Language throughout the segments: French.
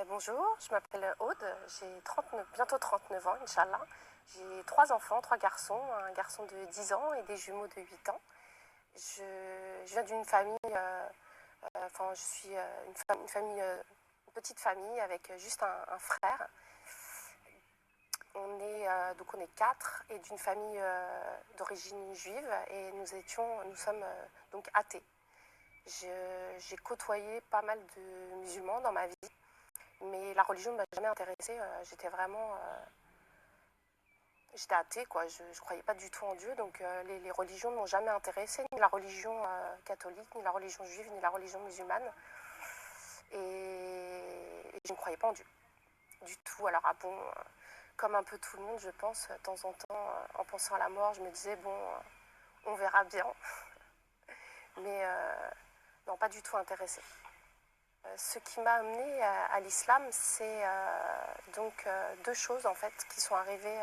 Bonjour, je m'appelle Aude, j'ai 39, bientôt 39 ans, Inch'Allah. J'ai trois enfants, trois garçons, un garçon de 10 ans et des jumeaux de 8 ans. Je viens d'une famille, je suis une famille, une petite famille avec juste un frère. On est quatre et d'une famille d'origine juive et nous sommes donc athées. J'ai côtoyé pas mal de musulmans dans ma vie. Mais la religion ne m'a jamais intéressée. J'étais athée, quoi. Je ne croyais pas du tout en Dieu. Donc les religions ne m'ont jamais intéressée, ni la religion catholique, ni la religion juive, ni la religion musulmane. Et je ne croyais pas en Dieu du tout. Alors, comme un peu tout le monde, je pense, de temps en temps, en pensant à la mort, je me disais, bon, on verra bien. Mais non, pas du tout intéressée. Ce qui m'a amenée à l'islam, c'est deux choses en fait qui sont arrivées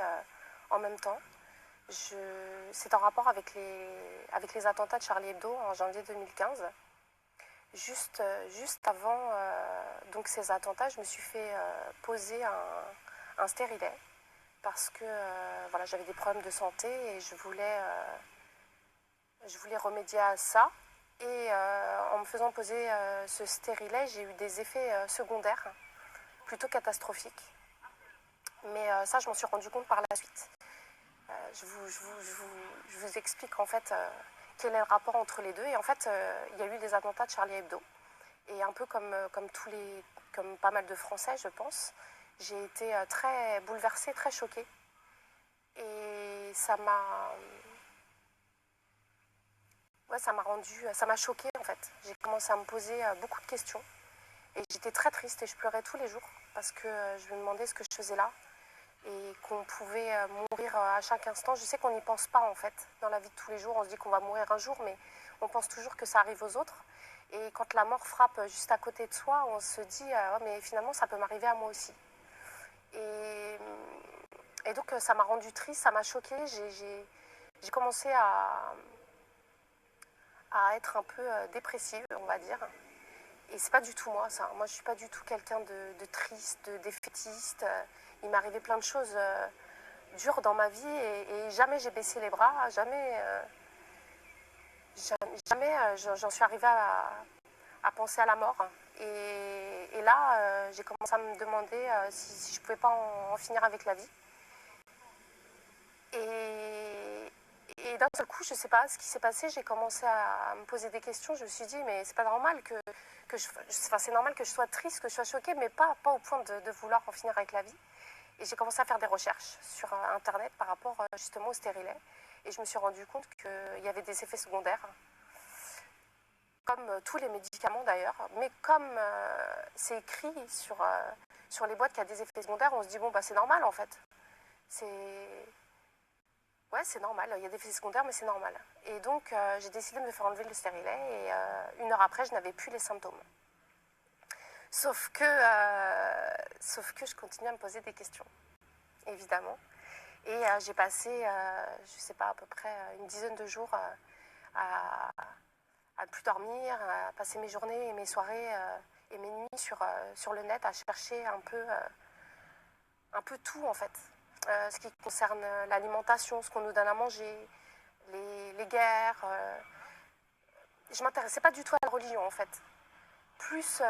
en même temps. C'est en rapport avec les attentats de Charlie Hebdo en janvier 2015. Juste avant ces attentats, je me suis fait poser un stérilet parce que j'avais des problèmes de santé et je voulais remédier à ça. Et en me faisant poser ce stérilet, j'ai eu des effets secondaires plutôt catastrophiques. Mais ça, je m'en suis rendu compte par la suite. Je vous explique en fait quel est le rapport entre les deux. Et en fait, il y a eu les attentats de Charlie Hebdo. Et un peu comme pas mal de Français, je pense, j'ai été très bouleversée, très choquée. Et ça m'a choquée en fait. J'ai commencé à me poser beaucoup de questions. Et j'étais très triste et je pleurais tous les jours parce que je me demandais ce que je faisais là et qu'on pouvait mourir à chaque instant. Je sais qu'on n'y pense pas en fait dans la vie de tous les jours. On se dit qu'on va mourir un jour, mais on pense toujours que ça arrive aux autres. Et quand la mort frappe juste à côté de soi, on se dit oh, mais finalement ça peut m'arriver à moi aussi. Et donc ça m'a rendue triste, ça m'a choquée. J'ai commencé à être un peu dépressive, on va dire. Et c'est pas du tout moi, ça. Moi, je suis pas du tout quelqu'un de triste, de défaitiste. Il m'est arrivé plein de choses dures dans ma vie et jamais j'ai baissé les bras, j'en suis arrivée à penser à la mort. Et là, j'ai commencé à me demander si je pouvais pas en finir avec la vie. Et d'un seul coup, je sais pas ce qui s'est passé, j'ai commencé à me poser des questions. Je me suis dit, mais c'est pas normal c'est normal que je sois triste, que je sois choquée, mais pas au point de vouloir en finir avec la vie. Et j'ai commencé à faire des recherches sur Internet par rapport justement au stérilet. Et je me suis rendu compte qu'il y avait des effets secondaires, comme tous les médicaments d'ailleurs. Mais comme c'est écrit sur les boîtes qu'il y a des effets secondaires, on se dit, bon, bah c'est normal en fait. Ouais, c'est normal, il y a des effets secondaires, mais c'est normal. Et donc, j'ai décidé de me faire enlever le stérilet et une heure après, je n'avais plus les symptômes. Sauf que je continue à me poser des questions, évidemment. Et j'ai passé, je sais pas, à peu près une dizaine de jours à ne plus dormir, à passer mes journées et mes soirées et mes nuits sur le net à chercher un peu tout en fait. Ce qui concerne l'alimentation, ce qu'on nous donne à manger, les guerres. Je ne m'intéressais pas du tout à la religion en fait. Plus